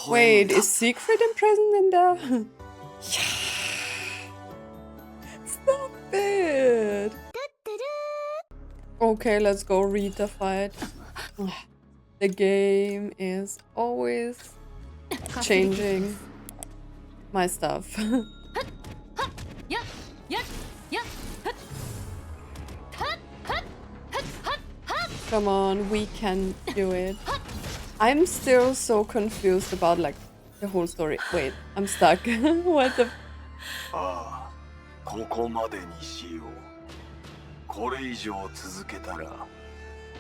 Wait, is Siegfried imprisoned in there? Yeah. Stop it! Okay, let's go read the fight. The game is always changing my stuff. Come on, we can do it. I'm still so confused about like the whole story. Wait, I'm stuck. What the? ここまでにしよう。これ以上続けたら、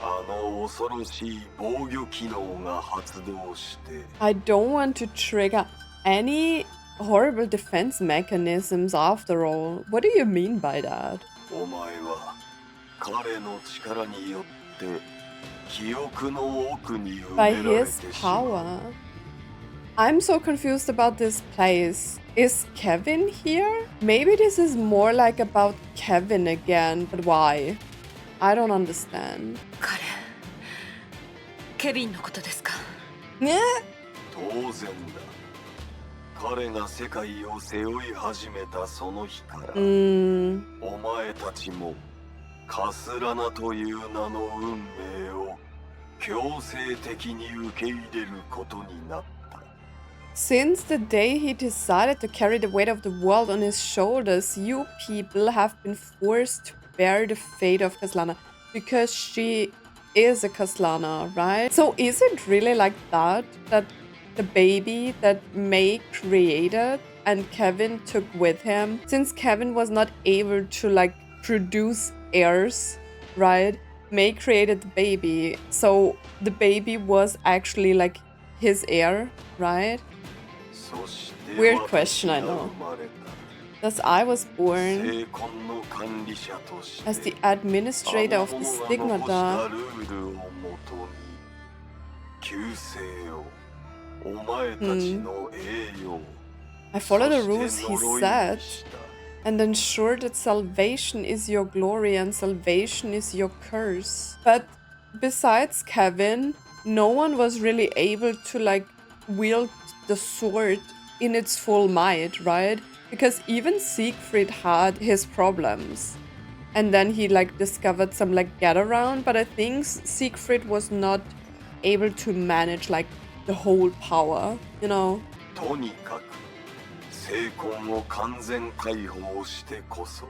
あの恐ろしい防御機能が発動して。I don't want to trigger any horrible defense mechanisms after all. What do you mean by that? お前は彼の力によって記憶の奥に埋 By められ his てしまう。 power. I'm so confused about this place. Is Kevin here? Maybe this is more like about Kevin again, but why? I don't understand. ケビンのことですか? Yeah. 当然だ。彼が世界を背負い始めたその日から、お前たちもカスラナという名の運命を強制的に受け入れることになった。 Since the day he decided to carry the weight of the world on his shoulders, you people have been forced to bear the fate of Kaslana because she is a Kaslana, right? So is it really like that? That the baby that May created and Kevin took with him? Since Kevin was not able to like produce heirs, right? May created the baby. So the baby was actually like his heir, right? Weird question, I know. Thus I was born as the administrator of the stigmata. I follow the rules he set and ensure that salvation is your glory and salvation is your curse. But besides Kevin, no one was really able to like wield the sword in its full might, right? Because even Siegfried had his problems. And then he like discovered some like get around, but I think Siegfried was not able to manage like the whole power, you know? とにかく聖魂を完全解放してこそ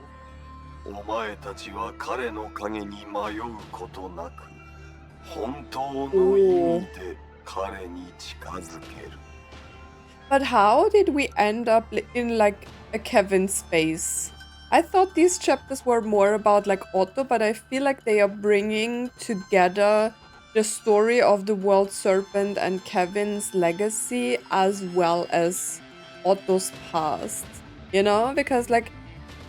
お前たちは彼の影に迷うことなく本当の意味で彼に近づける。 But how did we end up in like a Kevin space? I thought these chapters were more about like Otto, but I feel like they are bringing together the story of the World Serpent and Kevin's legacy as well as Otto's past, you know? Because like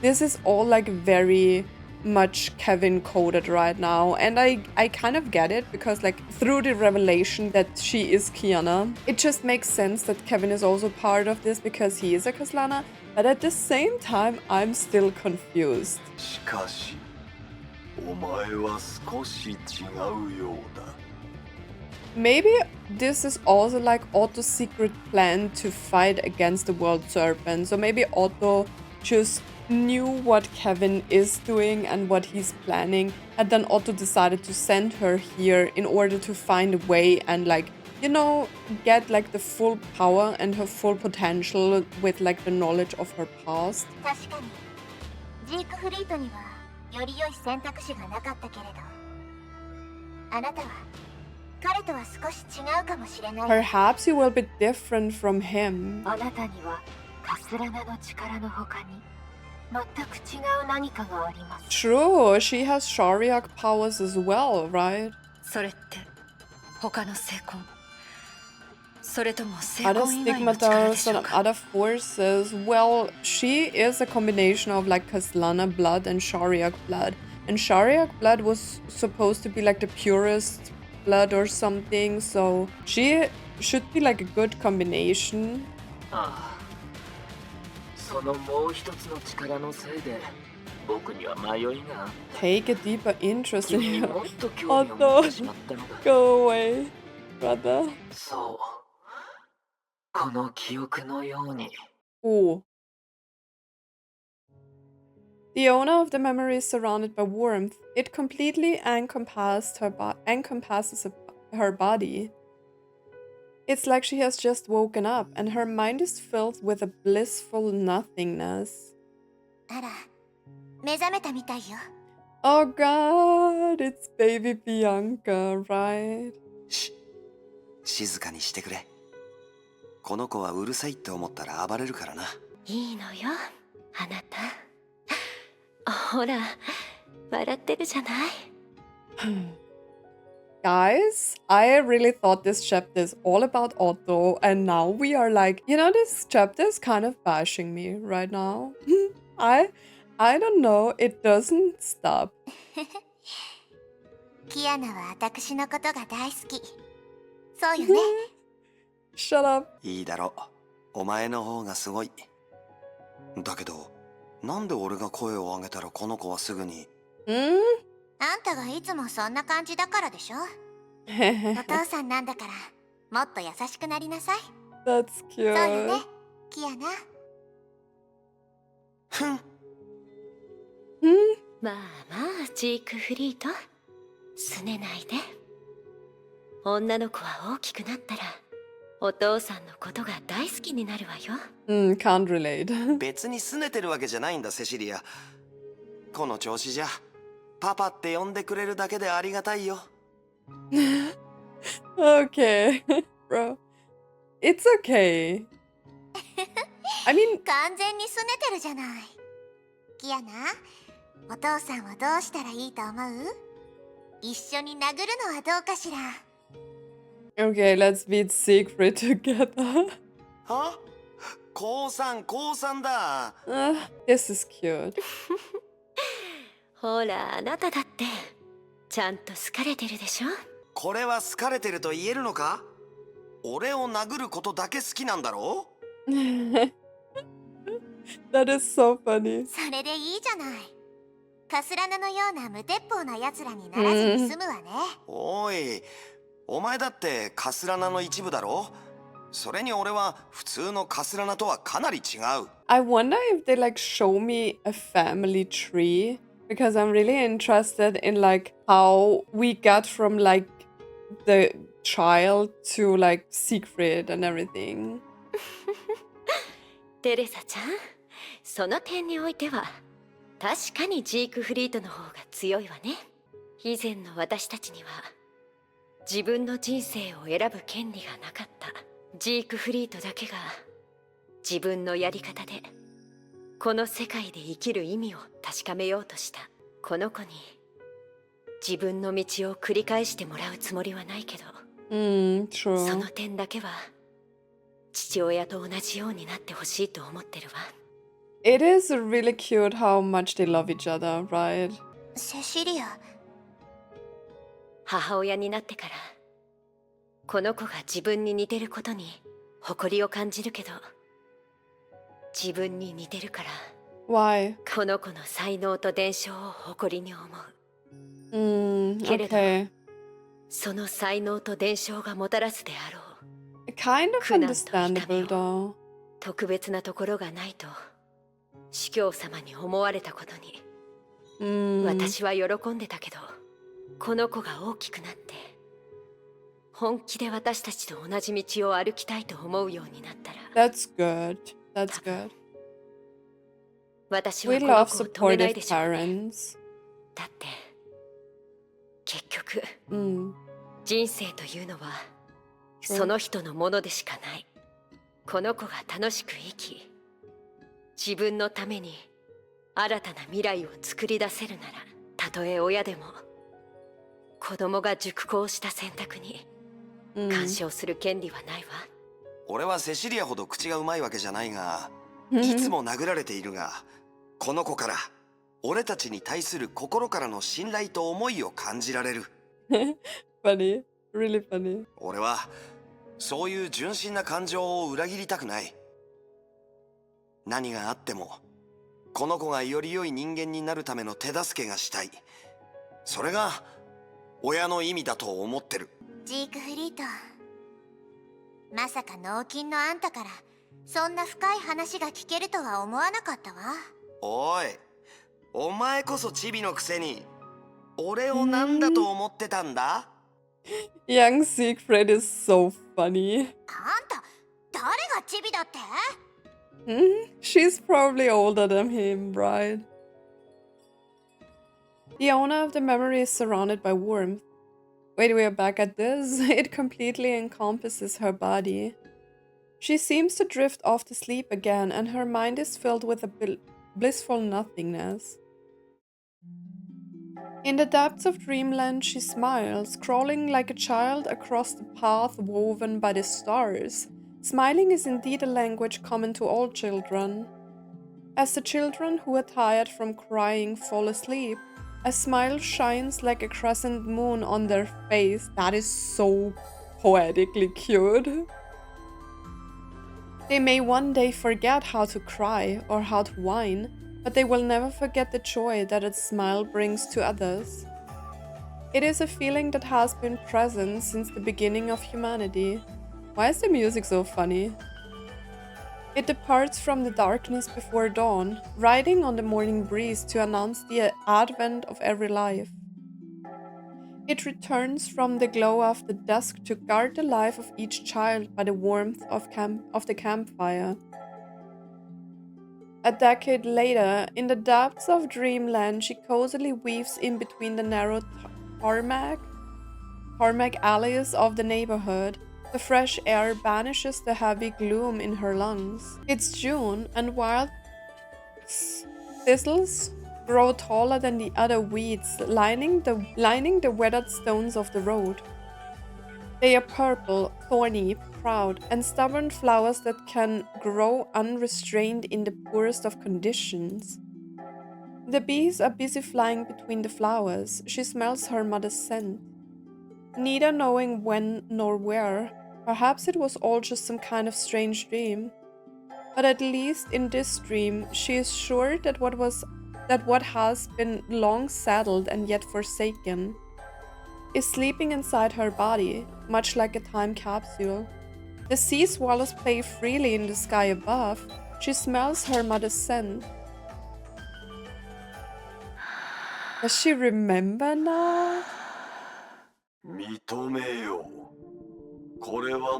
this is all like very much Kevin coded right now, and I kind of get it because like through the revelation that she is Kiana, it just makes sense that Kevin is also part of this because he is a Kaslana, but at the same time I'm still confused. しかしお前は少し違うようだ。 Maybe this is also like Otto's secret plan to fight against the World Serpent. So maybe Otto just knew what Kevin is doing and what he's planning, and then Otto decided to send her here in order to find a way and like, you know, get like the full power and her full potential with like the knowledge of her past. 確かにジークフリートにはより良い選択肢がなかったけれどあなたは彼とは少し違うかもしれない。 Perhaps you will be different from him. あなたにはカスラナの力の他に全く違う何かがあります。 True, she has Shariak powers as well, right? それって他の聖魂それとも聖 Other 魂以外の力で stigmatas しょう and か other forces. Well, she is a combination of like Kaslana blood and Shariak blood. And Shariak blood was supposed to be like the purest blood or something, so she should be like a good combination. ああ、そのもう一つの力のせいで僕には迷いがあった。 Take a deeper interest in 君に you. もっと興味を持ってしまったのだ。 Go away, brother. そう。この記憶のように。Oh. The owner of the memory is surrounded by warmth. It completely encompasses her body. It's like she has just woken up and her mind is filled with a blissful nothingness. あら、目覚めたみたいよ。Oh god, it's baby Bianka, right? 静かにしてくれ。この子はうるさいって思ったら暴れるからな。いいのよ、あなた。ほら、笑ってるじゃない。Guys, I really thought this chapter is all about Otto, and now we are like, this chapter is kind of bashing me right now. I don't know, it doesn't stop. キアナは私のことが大好き。そうよね。Shut up. いいだろう。お前の方がすごい。だけど、なんで俺が声を上げたらこの子はすぐに。あんたがいつもそんな感じだからでしょ。お父さんなんだから、もっと優しくなりなさい。That's そうよ cute. ね、キアナ。ふん。まあまあ、ジークフリート。すねないで。女の子は大きくなったら、お父さんのことが大好きになるわよ。Can't relate. 別に拗ねてるわけじゃないんだ、セシリア。この調子じゃ、パパって呼んでくれるだけでありがたいよ。Okay, bro. It's okay. I mean, 完全に拗ねてるじゃない。キアナ、お父さんはどうしたらいいと思う？一緒に殴るのはどうかしら。okay, let's beat Siegfried together. は？降参だ。This is cute. ほら、あなただって、ちゃんと好かれてるでしょ。これは好かれてると言えるのか？俺を殴ることだけ好きなんだろう？ That is so funny. それでいいじゃない。カスラナのような無鉄砲な奴らにならずに済むわね。おい、お前だってカスラナの一部だろ？それに俺は普通のカスラナとはかなり違う。I wonder if they like show me a family tree because I'm really interested in like how we got from like the child to like Siegfried and everything. テレサちゃん、その点においては確かにジークフリートの方が強いわね。以前の私たちには自分の人生を選ぶ権利がなかった。ジークフリートだけが自分のやり方でこの世界で生きる意味を確かめようとした。この子に自分の道を繰り返してもらうつもりはないけど、True. その点だけは父親と同じようになってほしいと思ってるわ。It is really cute how much they love each other, right? セシリア、母親になってからこの子が自分に似てることに誇りを感じるけど、自分に似てるから Why? この子の才能と伝承を誇りに思う。けれど、 Okay. その才能と伝承がもたらすであろう Kind of 苦難と understandable 痛み though. を特別なところがないと司教様に思われたことに、私は喜んでたけど、この子が大きくなって本気で私たちと同じ道を歩きたいと思うようになったら、 That's good. That's good. 私は We この love 子を止めない supportive でしょうね。 parents. だって結局 Mm. 人生というのはその人のものでしかない。この子が楽しく生き、自分のために新たな未来を作り出せるなら、たとえ親でも子供が熟考した選択に干渉する権利はないわ。俺はセシリアほど口がうまいわけじゃないが、いつも殴られているが、この子から俺たちに対する心からの信頼と思いを感じられる。Funny. Really funny. 俺はそういう純真な感情を裏切りたくない。何があってもこの子がより良い人間になるための手助けがしたい。それが親の意味だと思ってる。ジークフリート、まさか脳筋のあんたからそんな深い話が聞けるとは思わなかったわ。おい、お前こそチビのくせに俺をなんだと思ってたんだ？ Young Siegfried is so funny. あんた誰がチビだって？ She's probably older than him, right? The owner of the memory is surrounded by warmth. Wait, we are back at this? It completely encompasses her body. She seems to drift off to sleep again, and her mind is filled with a blissful nothingness. In the depths of dreamland, she smiles, crawling like a child across the path woven by the stars. Smiling is indeed a language common to all children. As the children who are tired from crying fall asleep, a smile shines like a crescent moon on their face. That is so poetically cute. They may one day forget how to cry or how to whine, but they will never forget the joy that a smile brings to others. It is a feeling that has been present since the beginning of humanity. Why is the music so funny? It departs from the darkness before dawn, riding on the morning breeze to announce the advent of every life. It returns from the glow of the dusk to guard the life of each child by the warmth of the campfire. A decade later, in the depths of dreamland, she cozily weaves in between the narrow tarmac alleys of the neighborhood. The fresh air banishes the heavy gloom in her lungs. It's June, and wild thistles grow taller than the other weeds, lining the weathered stones of the road. They are purple, thorny, proud, and stubborn flowers that can grow unrestrained in the poorest of conditions. The bees are busy flying between the flowers. She smells her mother's scent. Neither knowing when nor where, perhaps it was all just some kind of strange dream. But at least in this dream, she is sure that what has been long settled and yet forsaken is sleeping inside her body, much like a time capsule. The sea swallows play freely in the sky above. She smells her mother's scent. Does she remember now? 認めよう。これは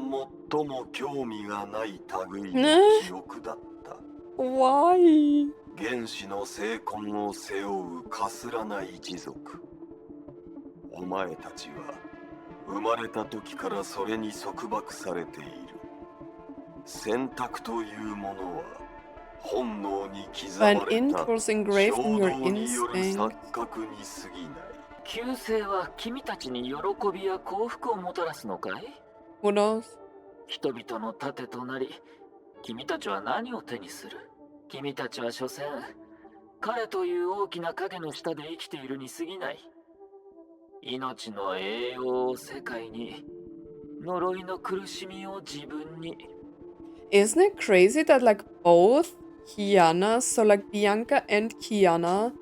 最も興味がない類の記憶だった。Why? 原始の精魂を背負うかすらな一族。お前たちは生まれた時からそれに束縛されている。選択というものは本能に刻まれた An impulse engraved in your 衝動による instinct. 錯覚に過ぎない。旧姓は君たちに喜びや幸福をもたらすのかい？ Who knows? 人々の盾となり、君たちは何を手にする？君たちは所詮、彼という大きな影の下で生きているに過ぎない。命の栄養を世界に、呪いの苦しみを自分に。Isn't it crazy that like both Kiana, so like Bianca and Kiana,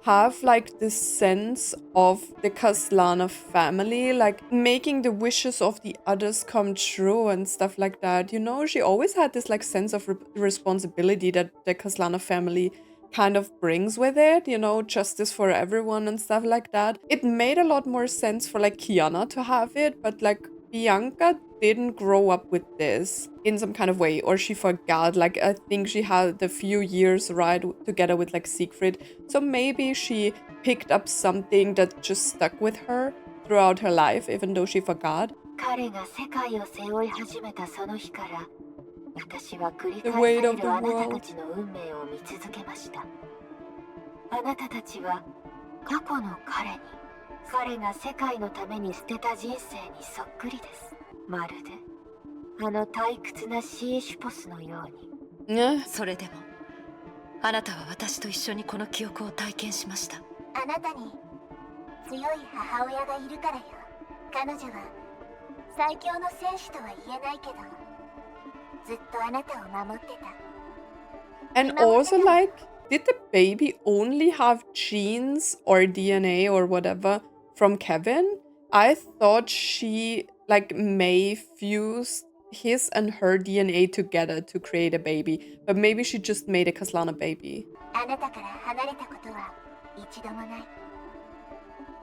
have like this sense of the Kaslana family, like making the wishes of the others come true and stuff like that. You know, she always had this like sense of responsibility that the Kaslana family kind of brings with it, you know, justice for everyone and stuff like that. It made a lot more sense for like Kiana to have it, but like Bianca didn't grow up with this in some kind of way, or she forgot. Like, I think she had a few years right together with like Siegfried, so maybe she picked up something that just stuck with her throughout her life, even though she forgot. 彼が世界を背負い始めたその日から、私は繰り The 返 weight さ of れ the るあなた world. たちの運命を見続けました。あなたたちは過去の彼が世界のために捨てた人生にそっくりです。まるであの退屈なシーシュポスのように。Yeah. それでもあなたは私と一緒にこの記憶を体験しました。あなたに強い母親がいるからよ。彼女は最強の戦士とは言えないけど、ずっとあなたを守ってた。 And also, like, did the baby only have genes or DNA or whatever from Kevin? I thought she, like, May fused his and her DNA together to create a baby. But maybe she just made a Kaslana baby. あなたから離れたことは一度もない。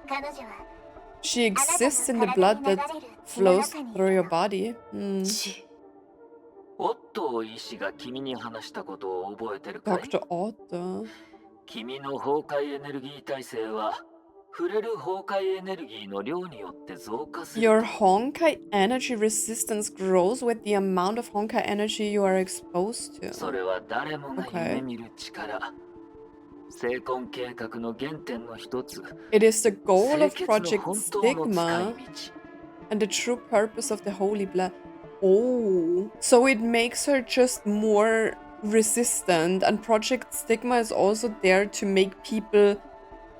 彼女は She exists in the blood that flows through your body. 血。オットー医師が君に話したことを覚えてるかい？ Dr. Otto. 君の崩壊エネルギー耐性は触れる崩壊エネルギーの量によって増加する。 Your Honkai energy resistance grows with the amount of Honkai energy you are exposed to. それは誰もが夢見る力。成婚計画の原点の一つ。 It is the goal of 清潔の Project 本当の使い Stigma 道。 and the true purpose of the Holy Blood. Oh, so it makes her just more resistant, and Project Stigma is also there to make people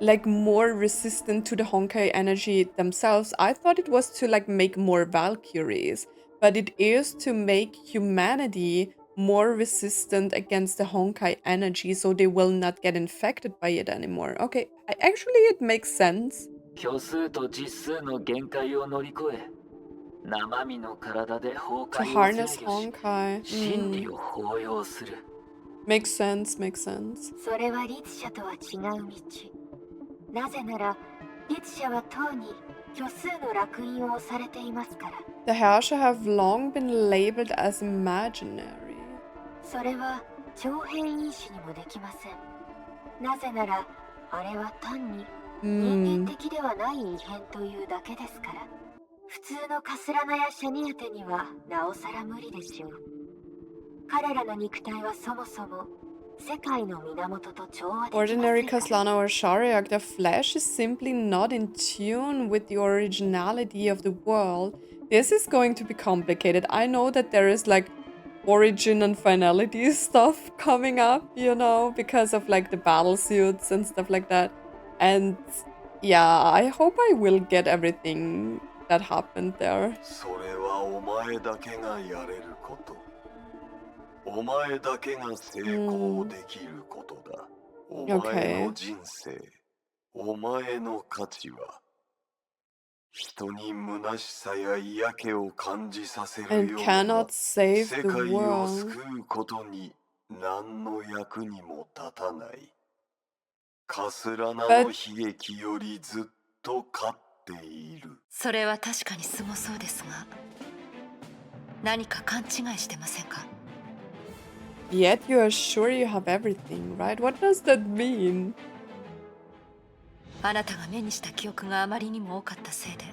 like more resistant to the Honkai energy themselves. I thought it was to like make more Valkyries, but it is to make humanity more resistant against the Honkai energy, so they will not get infected by it anymore. Okay, actually it makes sense. 虚数と実数の限界を乗り越え、生身の体で崩 To 壊を harness 制御し、 Honkai. 真理を包容する。 Makes sense, makes sense. それは律者とは違う道。なぜなら律者はとうに虚数の烙印を押されていますから。 The Herrscher have long been labeled as imaginary. それは長編因子にもできません。なぜならあれは単に人間的ではない異変というだけですから。普通のカスラナやシャニアテにはなおさら無理でしょう。彼らの肉体はそもそも世界の源と調和できませんから。 Ordinary Kaslana or Shariak, their flesh is simply not in tune with the originality of the world. This is going to be complicated. I know that there is like origin and finality stuff coming up, you know, because of like the battle suits and stuff like that. And yeah, I hope I will get everything that happened there. それはお前だけがやれること。お前だけが成功できることだ。お前の人生、お前の価値は人に虚しさや嫌気を感じさせる And ような cannot save 世 the 界を world. 救うことに何の役にも立たない。カスラナの悲劇よりずっと勝っている。それは確かにすごそうですが、何か勘違いしてませんか？ Yet you are sure you have everything, right? What does that mean? あなたが目にした記憶があまりにも多かったせいで、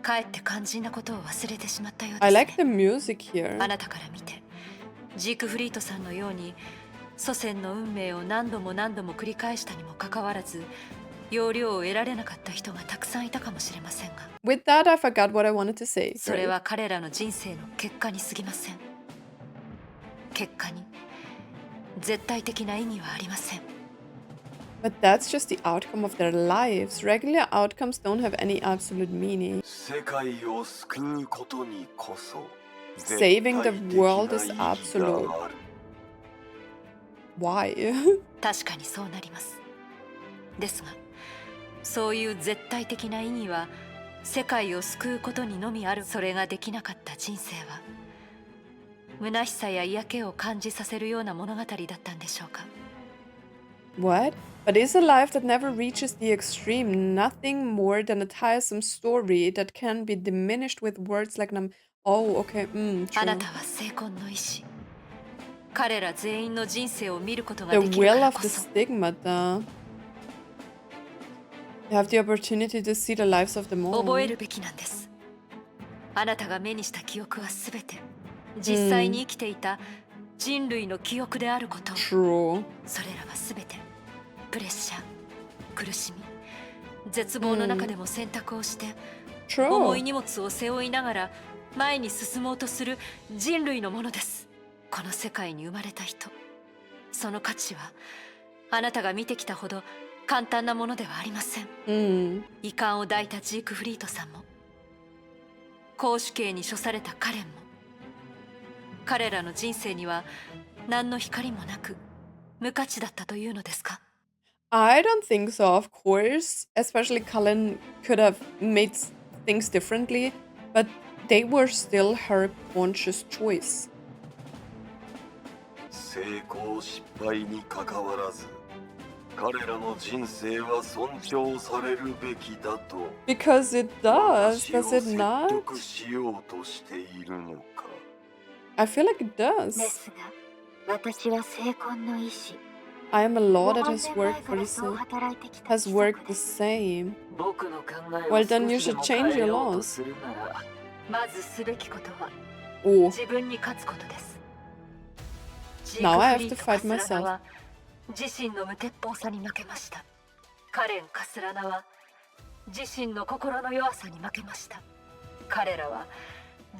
かえって肝心なことを忘れてしまったようです I ね。 like the music here. あなたから見て、ジークフリートさんのように祖先の運命を何度も何度も繰り返したにもかかわらず、要領を得られなかった人がたくさんいたかもしれませんが、 With that, I forgot what I wanted to say. それは彼らの人生の結果に過ぎません。結果に絶対的な意義はありません。 But that's just the outcome of their lives. Regular outcomes don't have any absolute meaning. 世界を救うことにこそ Saving the world is 絶対的な意義 absolute. がある。 Why? 確かにそうなります。ですが、そういう絶対的な意義は世界を救うことにのみある。それができなかった人生は虚しさや嫌気を感じさせるような物語だったんでしょうか。 What? But is a life that never reaches the extreme nothing more than a tiresome story that can be diminished with words like Oh, okay. あな True. たは成婚の意志。彼ら全員の人生を見ることが The できるか will ら of こ the そ。 stigmata. You have the opportunity to see the lives of them all. 覚えるべきなんです。あなたが目にした記憶はすべて実際に生きていた人類の記憶であることを。 True. それらはすべてプレッシャー、苦しみ、絶望の中でも選択をして、重い True. 荷物を背負いながら前に進もうとする人類のものです。この世界に生まれた人、その価値はあなたが見てきたほど簡単なものではありません。遺憾を抱いたジークフリートさんも、公主刑に処されたカレンも、彼らの人生には何の光もなく無価値だったというのですか？ I don't think so, of course. Especially Cullen could have made things differently. But they were still her conscious choice. 成功失敗にかかわらず彼らの人生は尊重されるべきだと Because it does, 私を does it 説 not? 得しようとしているのか I feel like it で does. すが、私は成婚の意志。 I am a law that 5 has 年前 worked か for ら the そう same, 働いてきた has 規則 worked で the す。 same. 僕の考えを Well, 少 then you しで should も change 変え your ようと laws. するならまずすべきことは Oh, 自分に勝つことです。 Now I have ジークフリー to と fight カスラナ myself. は自身の無鉄砲さに負けました。カレン・カスラナは自身の心の弱さに負けました。彼らは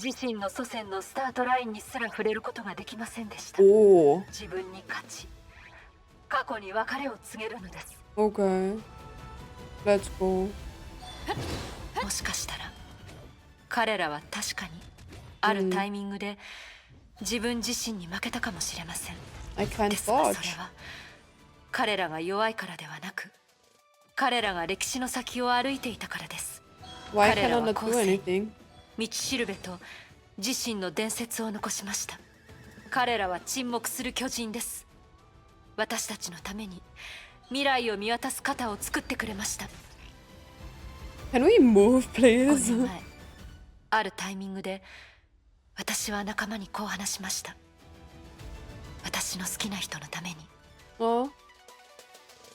自身の祖先のスタートラインにすら触れることができませんでした。 oh, 自分に勝ち、過去に別れを告げるのです。 okay. Let's go. もしかしたら彼らは確かにあるタイミングで自分自身に負けたかもしれません。 I can't ですがそれ dodge. は彼らが弱いからではなく、彼らが歴史の先を歩いていたからです。 Why 彼 can ら I は not 後 do 世 anything? 道しるべと自身の伝説を残しました。彼らは沈黙する巨人です。私たちのために未来を見渡す肩を作ってくれました。 Can we move, 5 please? 年前、あるタイミングで私は仲間にこう話しました。私の好きな人のために、 Oh,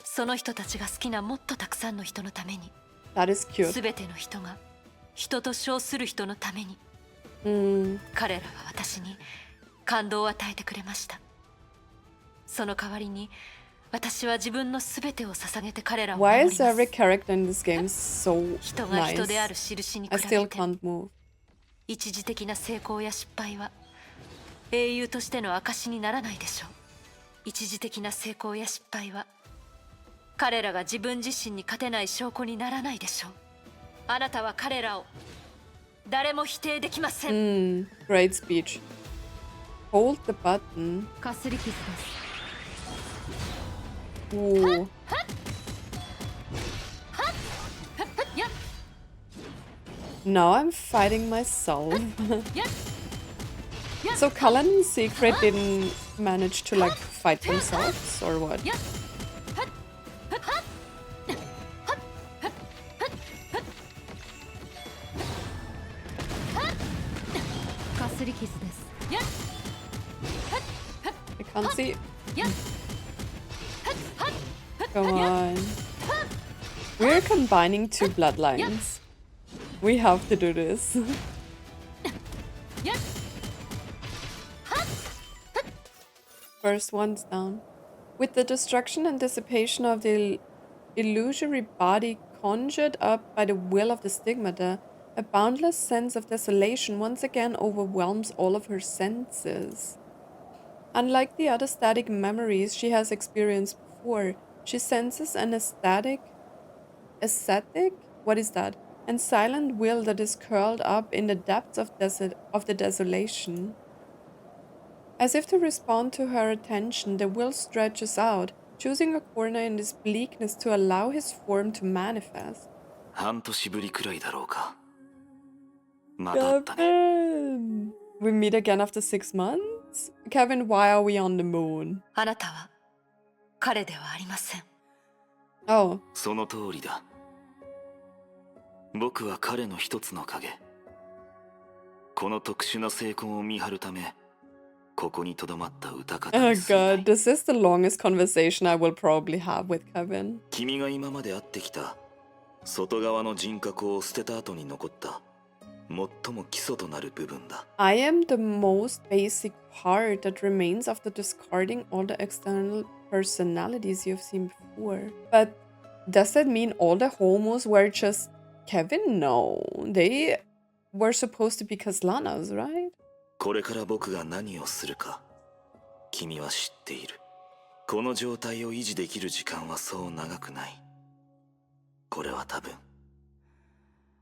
その人たちが好きなもっとたくさんの人のために、 that is cute. すべての人が人と称する人のために、 Mm. 彼らは私に感動を与えてくれました。その代わりに私は自分のすべてを捧げて彼らを守 Why り is ま every す。 character in this game so 人が人であ nice? る印に I 比 still べて can't move. 一時的な成功や失敗は英雄としての証にならないでしょう。一時的な成功や失敗は彼らが自分自身に勝てない証拠にならないでしょう。あなたは彼らを誰も否定できません。 Mm. Great speech. Hold the button. かすり傷です。 Ooh. Now I'm fighting myself. So Cullen and Siegfried didn't manage to like fight themselves or what? かすり傷です。 I can't see. Come on. We're combining two bloodlines. We have to do this. First one's down. With the destruction and dissipation of the illusory body conjured up by the will of the stigmata, a boundless sense of desolation once again overwhelms all of her senses. Unlike the other static memories she has experienced before, she senses an ascetic, what is that? And silent will that is curled up in the depths of the desolation. As if to respond to her attention, the will stretches out, choosing a corner in this bleakness to allow his form to manifest. 半年ぶりくらいだろうか。また会ったね。 Kevin! We meet again after 6 months? Kevin, why are we on the moon? あなたは彼ではありません。 Oh, その通りだ。僕は彼の一つの影。この特殊な成婚を見張るため、ここに留まった歌方 oh に過ぎない god, this is the longest conversation I will probably have with Kevin. 君が今まで会ってきた外側の人格を捨てた後に残った最も基礎となる部分だ。 I am the most basic part that remains after discarding all the external personalities you've seen before. But does that mean all the homos were just Kevin? No, they were supposed to be Kaslanas, right? これから僕が何をするか君は知っている。この状態を維持できる時間はそう長くない。これは多分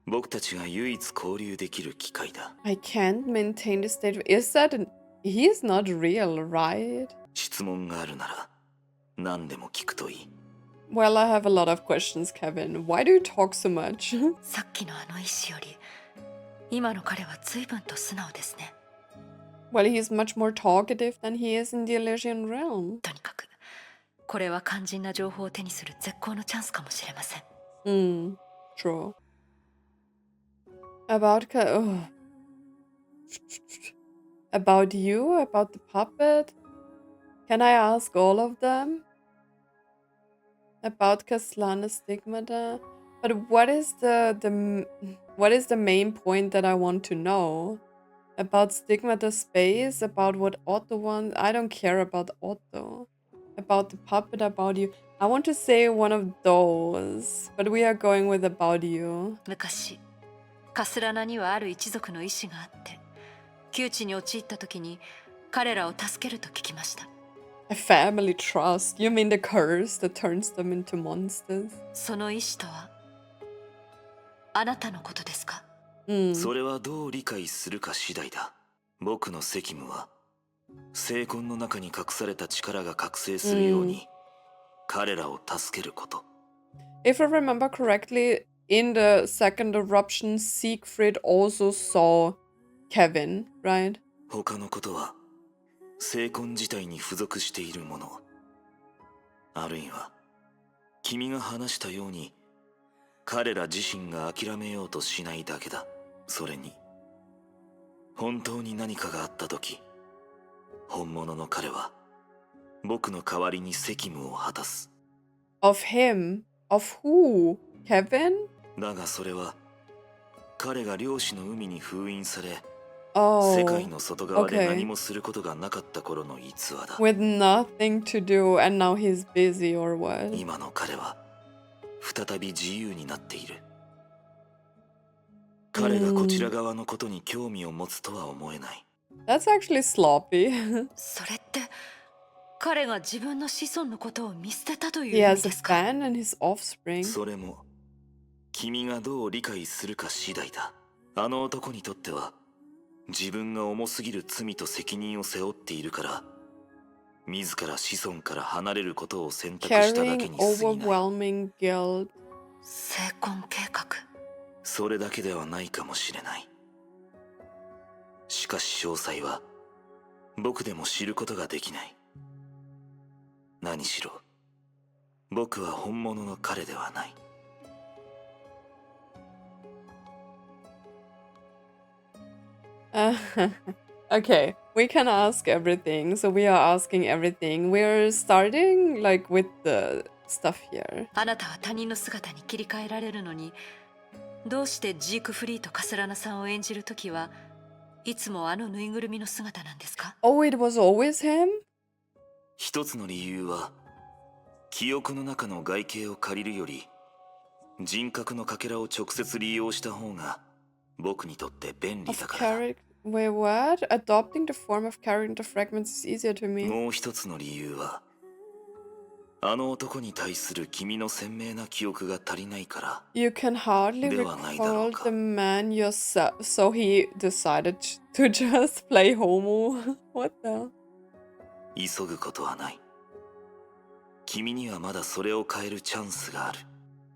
僕たちが唯一交流できる機会だ。 I can't maintain the state of... Is that... He is not real, right? 質問があるなら何でも聞くといい。 Well, I have a lot of questions, Kevin. Why do you talk so much? さっきのあの石より今の彼は随分と素直ですね。 Well, he's much more talkative than he is in the Elysian realm. とにかくこれは肝心な情報を手にする絶好のチャンスかもしれません。 True. About about you, about the puppet. Can I ask all of them? About Kaslana Stigmata? But what is what is the main point that I want to know? About Stigmata Space? About what Otto wants? I don't care about Otto. About the puppet, about you. I want to say one of those, but we are going with about you. 昔カスラナにはある一族の意志があって、窮地に陥った時に彼らを助けると聞きました。 A family trust? You mean the curse that turns them into monsters? その意志とはあなたのことですか？それはどう理解するか次第だ。僕の責務は聖魂の中に隠された力が覚醒するように彼らを助けること。 If I remember correctly, in the second eruption, Siegfried also saw Kevin, right? 他のことは聖魂自体に付属しているもの、あるいは君が話したように彼ら自身が諦めようとしないだけだ。それに本当に何かがあった時、本物の彼は僕の代わりに責務を果たす。 Of him? Of who? Kevin? だがそれは彼が漁師の海に封印され、 Oh, 世界の外側で okay. 何もすることがなかった頃の逸話だ。 With nothing to do, and now he's busy or what? 今の彼は再び自由になっている。彼がこちら側のことに興味を持つとは思えない。 That's actually sloppy. それって彼が自分の子孫のことを見捨てたという He 意 has 味 a ですか？ ban and his offspring. それも君がどう理解するか次第だ。あの男にとっては自分が重すぎる罪と責任を背負っているから、自ら子孫から離れることを選択しただけ Carrying に過ぎない。 overwhelming guilt. 成婚計画。それだけではないかもしれない。しかし詳細は僕でも知ることができない。何しろ僕は本物の彼ではない。 Okay, we can ask everything, so we are asking everything. We're starting like with the stuff here. あなたは他人の姿に切り替えられるのに、どうしてジークフリーとカスラナさんを演じるときはいつもあのぬいぐるみの姿なんですか？ Oh, it was always him? 一つの理由は記憶の中の外形を借りるより人格のかけらを直接利用した方が僕にとって便利 Of だからだ。 Wait, what? Adopting the form of character fragments is easier to me. もう一つの理由はあの男に対する君の鮮明な記憶が足りないから。 You can hardly ではないだろ recall うか。 the man yourself, so he decided to just play homo. What the? 急ぐことはない。君にはまだそれを変えるチャンスがある。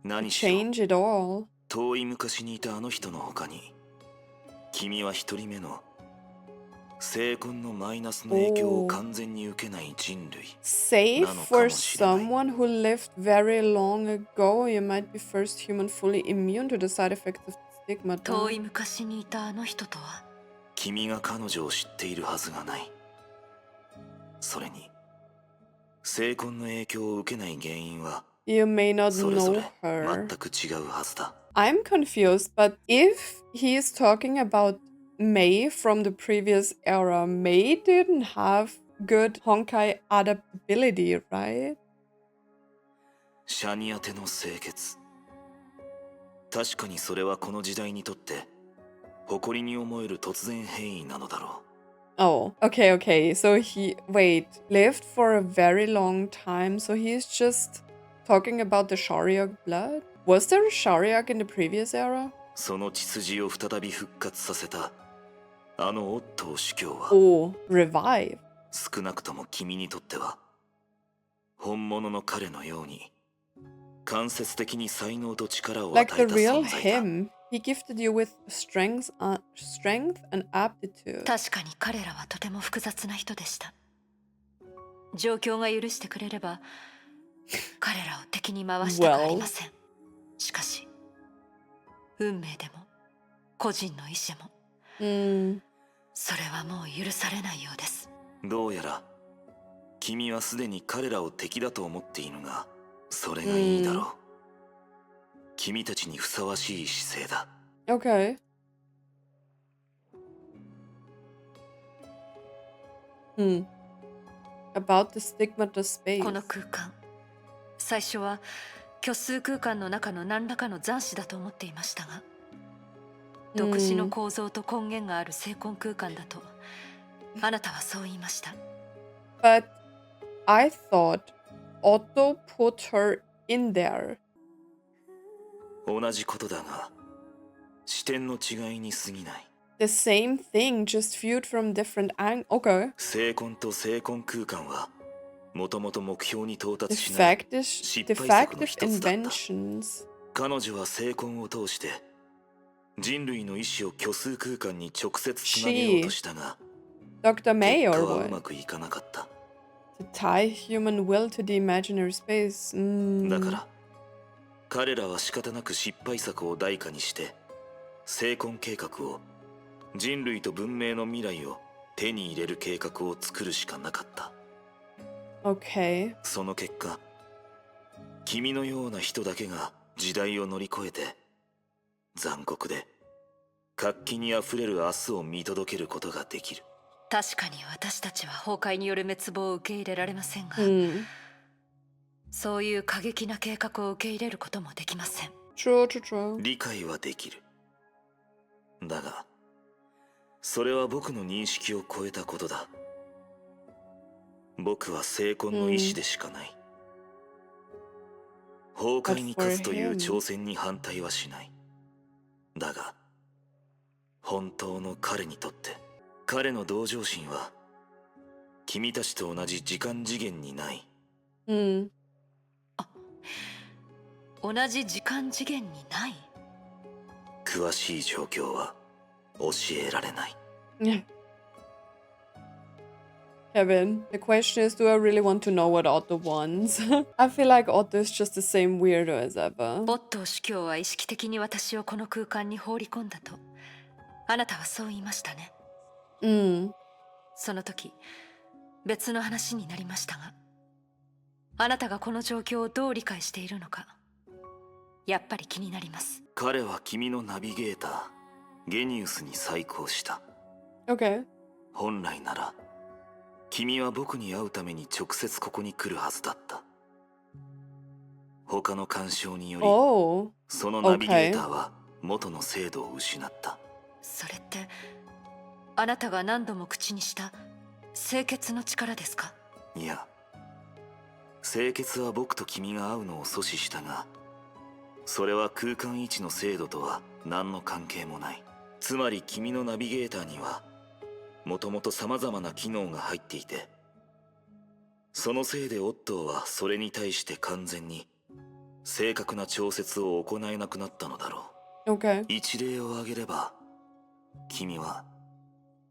何しろ Change it all. 遠い昔にいたあの人の他に君は一人目の聖魂のマイナスの影響を完全に受けない人類。 Safe なのか for もしれない。 someone who lived very long ago. You might be first human fully immune to the side effects of stigma. 遠い昔にいたあの人とは。君が彼女を知っているはずがない。それに聖魂の影響を受けない原因は You may not それぞ know れ her. 全く違うはずだ。 I'm confused, but if he's talking about Mei from the previous era, Mei didn't have good Honkai adaptability, right? シャニアテの清潔。確かにそれはこの時代にとって誇りに思える突然変異なのだろう。 Oh, okay. So lived for a very long time. So he's just talking about the Shariak blood? Was there a Shariak in the previous era? その血筋を再び復活させたあのオットー主教は Oh, revive. 少なくとも君にとっては本物の彼のように間接的に才能と力を与 Like え the た real 存在だ。 him. He gifted you with strength and aptitude. 確かに彼らはとても複雑な人でした。状況が許してくれれば彼らを敵に回したくありません。しかし運命でも個人の意志も、それはもう許されないようです。どうやら君はすでに彼らを敵だと思っているが、それがいいだろう。君たちにふさわしい姿勢だ。Okay. About the stigma to space. この空間、最初は虚数空間の中の何らかの残滓だと思っていましたが、独自の構造と根源がある精魂空間だとあなたはそう言いました。But I thought Otto put her in there. 同じことだが、視点の違いに過ぎない。The same thing, just viewed from different angles. Okay. 精魂と精魂空間はもともと目標に到達し Defective, ない失敗作の一つだった。 inventions. 彼女は精魂を通して人類の意志を虚数空間に直接つなげようとしたが、Dr. May 結 or 果はう what? まくいかなかった。 To tie human will to the imaginary space. だから彼らは仕方なく失敗作を代価にして精魂計画を、人類と文明の未来を手に入れる計画を作るしかなかった。 Okay. その結果、君のような人だけが時代を乗り越えて残酷で活気にあふれる明日を見届けることができる。確かに私たちは崩壊による滅亡を受け入れられませんが、そういう過激な計画を受け入れることもできません。 True. 理解はできる。だがそれは僕の認識を超えたことだ。僕は精魂の意志でしかない。崩壊に勝つという挑戦に反対はしない。だが本当の彼にとって彼の同情心は君たちと同じ時間次元にない。同じ時間次元にない。詳しい状況は教えられない。Kevin, the question is, do I really want to know what Otto wants? I feel like Otto is just the same weirdo as ever. オットー司教は意識的に私をこの空間に放り込んだとあなたはそう言いましたね。その時別の話になりましたが、あなたがこの状況をどう理解しているのかやっぱり気になります。彼は君のナビゲーターゲニウスに再考した。 Okay. 本来なら君は僕に会うために直接ここに来るはずだった。他の干渉により、そのナビゲーターは元の精度を失った。それってあなたが何度も口にした清潔の力ですか？いや、清潔は僕と君が会うのを阻止したが、それは空間位置の精度とは何の関係もない。つまり君のナビゲーターにはもともと様々な機能が入っていて、そのせいでオットーはそれに対して完全に正確な調節を行えなくなったのだろう。一例を挙げれば、君は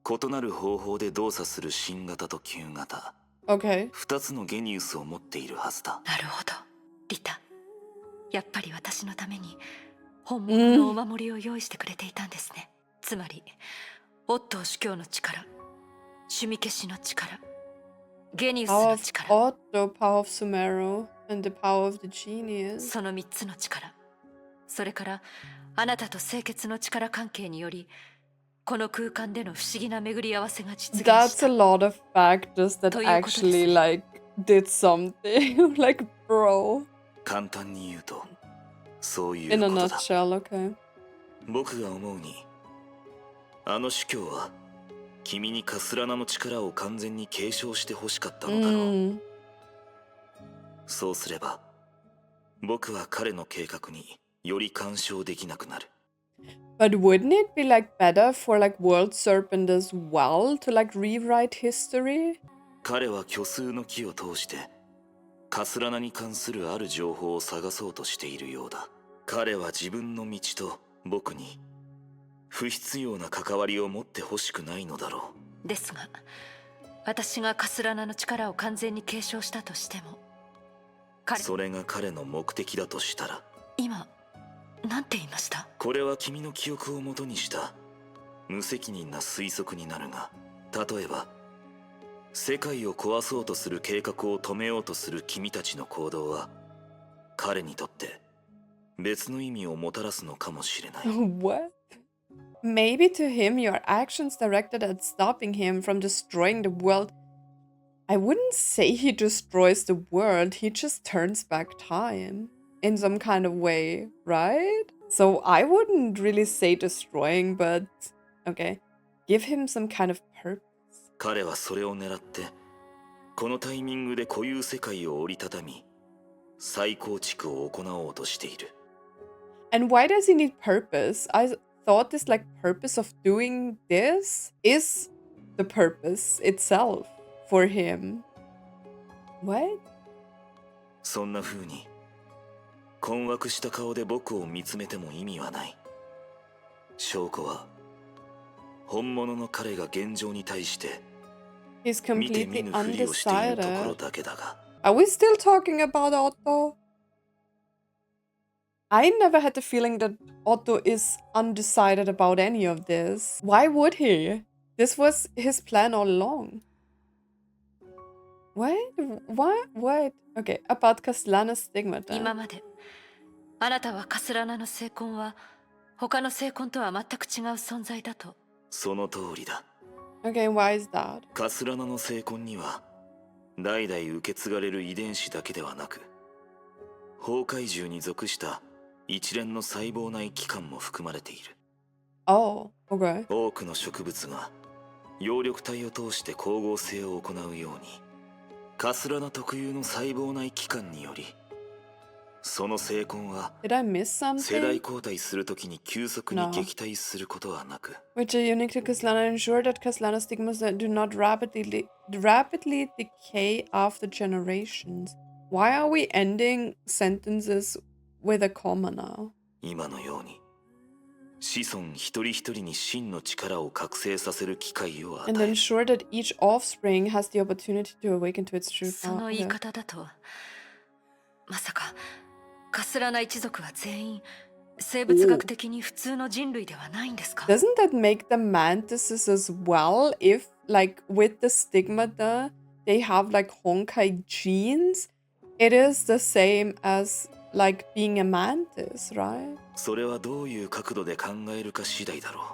異なる方法で動作する新型と旧型、2つのゲニウスを持っているはずだ。なるほど、リタ。やっぱり私のために本物のお守りを用意してくれていたんですね。つまりオットー司教の力、趣味消しの力、ゲニウスの力、Otto, power of Sumeru, and the power of the genius. その3つの力、それからあなたと清潔の力関係によりこの空間での不思議な巡り合わせが実現した。 That's a lot of factors that actually like did something. Like, bro. 簡単に言うとそういう In a ことだ。 nutshell, 僕が思うに、あの主教は君にカスラナの力を完全に継承してほしかったのだろう。そうすれば僕は彼の計画により干渉できなくなる。 But wouldn't it be like better for like World Serpent as well to like rewrite history? 彼は虚数の木を通してカスラナに関するある情報を探そうとしているようだ。彼は自分の道と僕に不必要な関わりを持ってほしくないのだろう。ですが、私がカスラナの力を完全に継承したとしても、それが彼の目的だとしたら。今なんて言いました？これは君の記憶をもとにした無責任な推測になるが、例えば世界を壊そうとする計画を止めようとする君たちの行動は彼にとって別の意味をもたらすのかもしれない。What? Maybe to him your actions directed at stopping him from destroying the world. I wouldn't say he destroys the world, he just turns back time in some kind of way, right? So I wouldn't really say destroying, but okay. Give him some kind of purpose. 彼はそれを狙ってこのタイミングで固有世界を折りたたみ再構築を行おうとしている。And why does he need purpose? I thought this like purpose of doing this is the purpose itself for him. What? そんな風に困惑した顔で僕を見つめても意味はない。証拠は本物の彼が現状に対して見て見ぬふりをしているところだけだが。Are we still talking about Otto? I never had the feeling that Otto is undecided about any of this. Why would he? This was his plan all along. What? What? What? Okay, about Castellana's stigmata. 今まであなたはカスラナの聖婚は他の聖婚とは全く違う存在だと。その通りだ。Okay, why is that? カスラナの聖婚には代々受け継がれる遺伝子だけではなく崩壊獣に属した一連の細胞内器官も含まれている。Oh, okay. 多くの植物が葉緑体を通して光合成を行うようにカスラナ特有の細胞内器官によりその成婚は Did I miss 世代 something? 交代するときに急速に撃退することはなく Which are unique to Castellana ensure that Castellana's stigmas do not rapidly decay after generations. Why are we ending sentences with a comma now? 今のように子孫一人一人に真の力を覚醒させる機会を与 And える。 ensure that each offspring has the opportunity to awaken to its true その power. 言い方だと、まさかカスラナ一族は全員生物学的に普通の人類ではないんですか？ Doesn't that make them mantises as well? If, like, with the stigmata, they have, like, Honkai genes, it is the same as, like, being a mantis, right? それはどういう角度で考えるか次第だろう。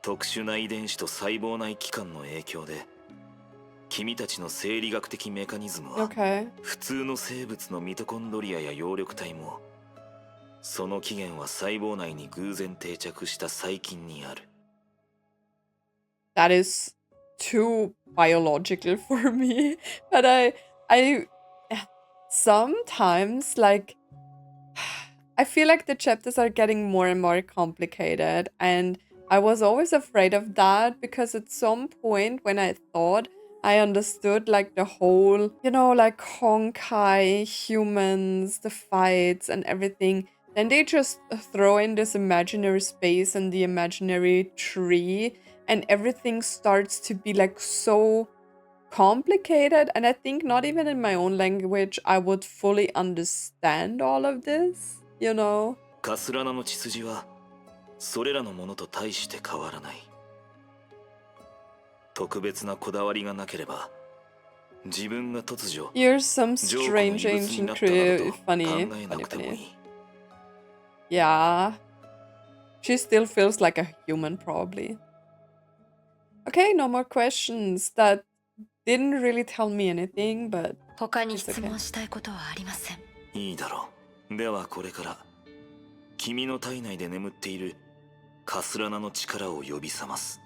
特殊な遺伝子と細胞内器官の影響で君たちの生理学的メカニズムは Okay. 普通の生物のミトコンドリアや葉緑体もその起源は細胞内に偶然定着した細菌にある。 That is too biological for me. But I sometimes, like, I feel like the chapters are getting more and more complicated, and I was always afraid of that because at some point when I thought I understood, like, the whole, you know, like, Honkai, humans, the fights and everything, then they just throw in this imaginary space and the imaginary tree, and everything starts to be, like, so complicated, and I think not even in my own language I would fully understand all of this, you know? カスラナの血筋はそれらのものと大して変わらない。特別なこだわりがなければ自分が突如 Here's some ジョークの strange 異物に ancient なったなどと funny, 考えなくてもい funny. い。 Yeah. She still feels like a human, probably. Okay, no more questions. That didn't really tell me anything, but 他に質問したいことはありません。いいだろう。ではこれから君の体内で眠っているカスラナの力を呼び覚ます。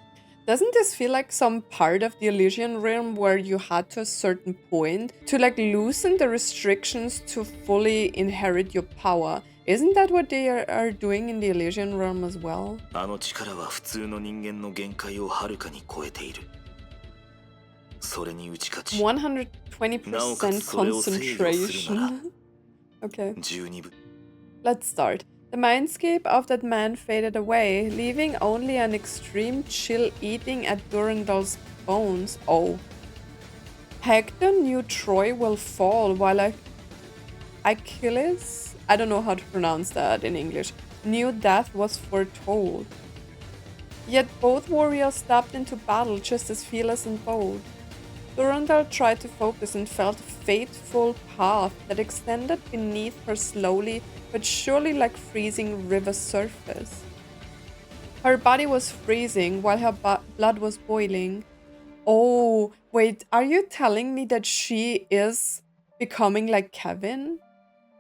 doesn't this feel like some part of the Elysian realm where you had to a certain point to, like, loosen the restrictions to fully inherit your power? Isn't that what they are doing in the Elysian realm as well? あの力は普通の人間の限界をはるかに超えている。それに打ち勝ち、 120% concentration. Okay. 十二分。 Let's start. The mindscape of that man faded away, leaving only an extreme chill eating at Durandal's bones. Oh. Hector knew Troy will fall while Achilles, I don't know how to pronounce that in English, knew death was foretold. Yet both warriors stepped into battle just as fearless and bold. Durandal tried to focus and felt a fateful path that extended beneath her slowly but surely like freezing river surface. Her body was freezing while her blood was boiling. Oh, wait, are you telling me that she is becoming like Kevin?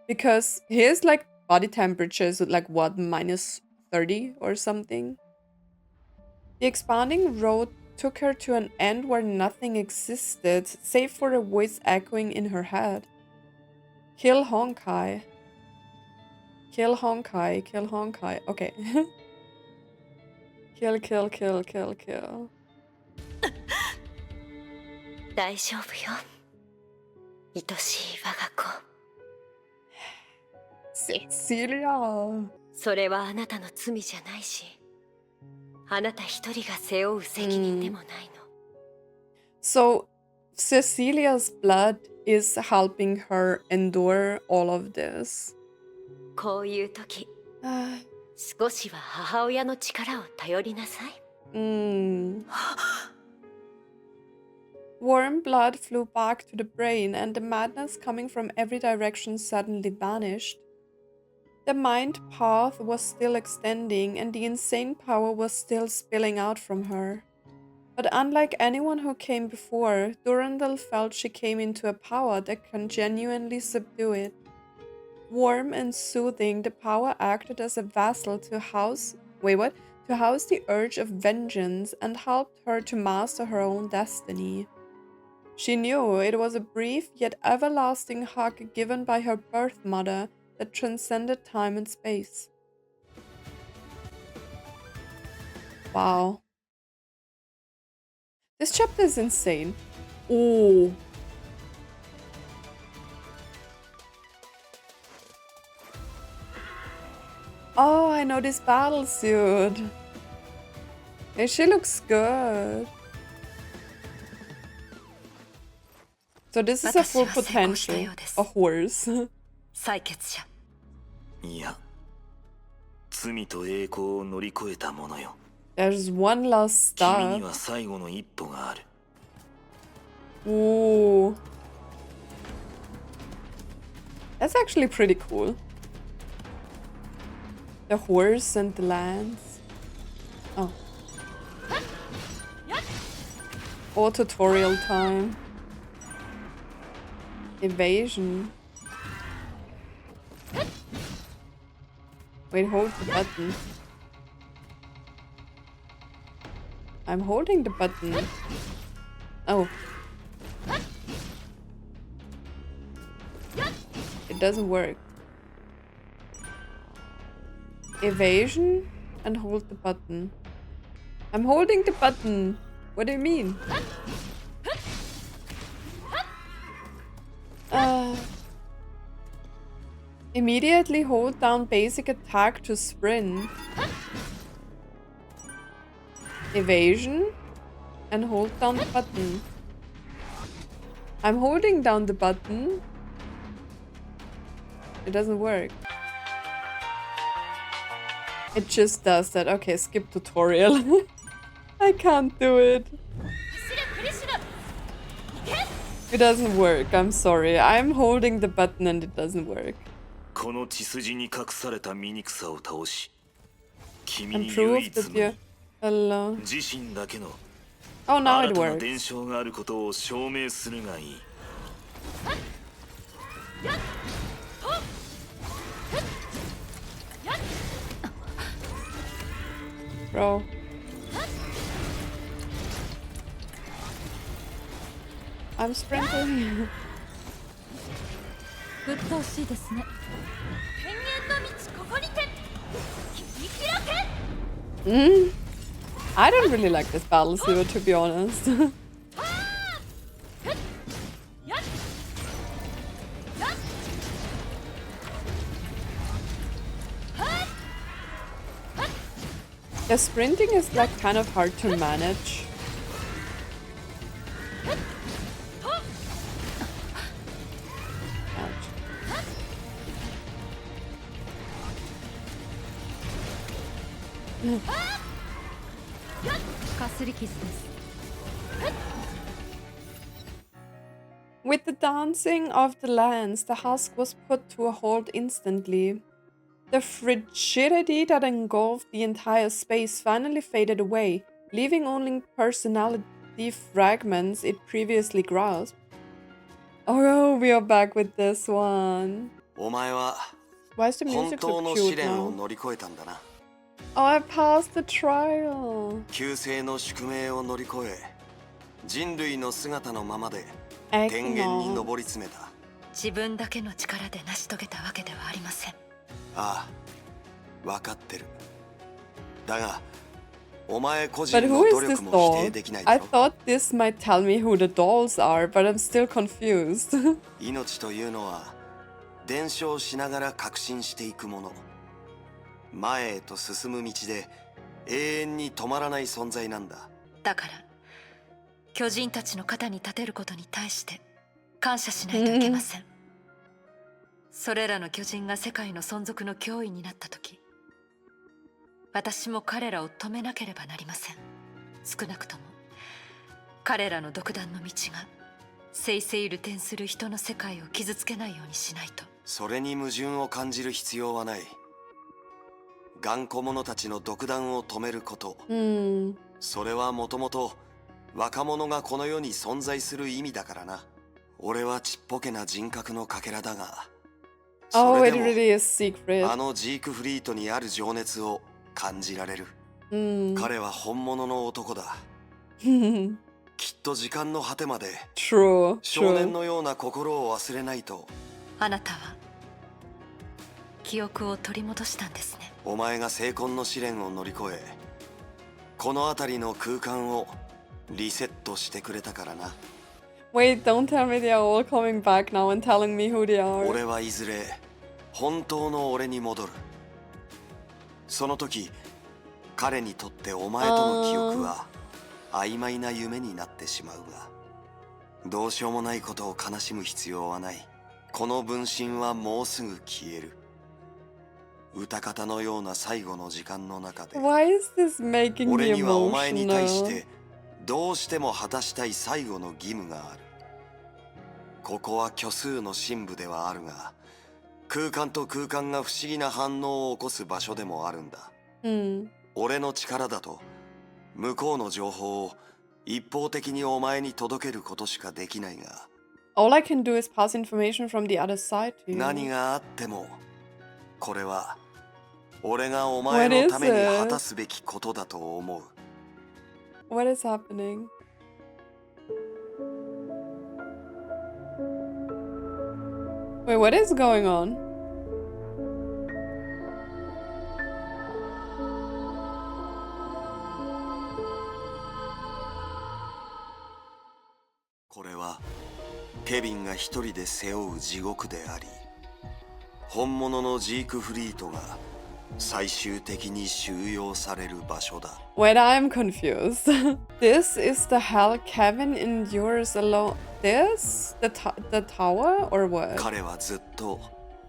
Because his like body temperature is like what, -30 or something? The expanding road took her to an end where nothing existed, save for a voice echoing in her head. Kill Honkai. Kill Honkai, kill Honkai. Okay. Kill, kill, kill, kill, kill. 大丈夫よ。愛しい我が子。Cecilia. それはあなたの罪じゃないし、あなた一人が背負う責任でもないの。So, Cecilia's blood is helping her endure all of this. こういう時、少しは母親の力を頼りなさい。Warm blood flew back to the brain, and the madness coming from every direction suddenly vanished. The mind path was still extending, and the insane power was still spilling out from her. But unlike anyone who came before, Durandal felt she came into a power that can genuinely subdue it. Warm and soothing, the power acted as a vessel to house the urge of vengeance and helped her to master her own destiny. She knew it was a brief yet everlasting hug given by her birth mother that transcended time and space. Wow. This chapter is insane. Oh. Oh, I know this battle suit. Hey, she looks good. So this is a full potential. A horse. 採血者。いや、罪と栄光を乗り越えたものよ。There's one last 君に stop. は最後の一歩がある。Ooh. That's actually pretty cool. The horse and the lance. Oh. Oh, tutorial time. Evasion. Wait, hold the button. I'm holding the button. Oh. It doesn't work. Evasion and hold the button. I'm holding the button. What do you mean? Immediately hold down basic attack to sprint. Evasion and hold down the button. I'm holding down the button. It doesn't work. It just does that. Okay, skip tutorial. I can't do it. It doesn't work. I'm sorry. I'm holding the button and it doesn't work. この血筋に隠された醜さを倒し、君 And に prove 唯一 that 無 you're 二 alone. 自身だけの Oh, now 新 it たな works. 伝承があることを証明するがいい。Bro. I'm sprinting. 鬱陶しいですね。天元の道ここにて切り開け。I don't really like this battle suit, to be honest. The sprinting is like kind of hard to manage. Ouch. かすり傷です。 With the dancing of the lands, the husk was put to a halt instantly. The frigidity that engulfed the entire space finally faded away, leaving only personality fragments it previously grasped. Oh, we are back with this one. お前は Why is the 本 music 当 so の cute 試練を now? 乗り越えたんだな。 Oh, I passed the trial. 旧世の宿命を乗り越え、人類の姿のままで Eggnog. 天元に上り詰めた。自分だけの力で成し遂げたわけではありません。ああ、分かってる。だが、お前個 But 人 who の is 努 this 力も否 doll? 定できないだ I ろ。 thought this might tell me who the dolls are, but I'm still confused. 命というのは伝承しながら革新していくもの。前へと進む道で永遠に止まらない存在なんだ。だから巨人たちの肩に立てることに対して感謝しないといけません。それらの巨人が世界の存続の脅威になった時、私も彼らを止めなければなりません。少なくとも彼らの独断の道がせいせい流転する人の世界を傷つけないようにしないと。それに矛盾を感じる必要はない。頑固者たちの独断を止めること、それはもともと若者がこの世に存在する意味だからな。俺はちっぽけな人格のかけらだが、そ Oh, れ it でも really is Siegfried. あのジークフリートにある情熱を感じられる。彼は本物の男だ。きっと時間の果てまで True, 少年 true. のような心を忘れないと。あなたは記憶を取り戻したんですね。お前が成婚の試練を乗り越え、この辺りの空間をリセットしてくれたからな。Wait, don't tell me they are all coming back now and telling me who they are. 俺はいずれ本当の俺に戻る。その時、彼にとってお前との記憶は曖昧な夢になってしまうが、どうしようもないことを悲しむ必要はない。この分身はもうすぐ消える。歌方のような最後の時間の中で、 Why is this making me 俺にはお前に対し emotional? てどうしても果たしたい最後の義務がある。ここは虚数の深部ではあるが、空間と空間が不思議な反応を起こす場所でもあるんだ。俺の力だと向こうの情報を一方的にお前に届けることしかできないが、 All I can do is pass information from the other side to you. 何があってもこれは俺がお前のために果たすべきことだと思う。 What is happening? Wait, what is going on?「これはケビンが一人で背負う地獄であり、本物のジークフリートが最終的に収容される場所だ。 Wait, I'm confused. This is the hell Kevin endures alone. This? The tower? Or what? 彼はずっと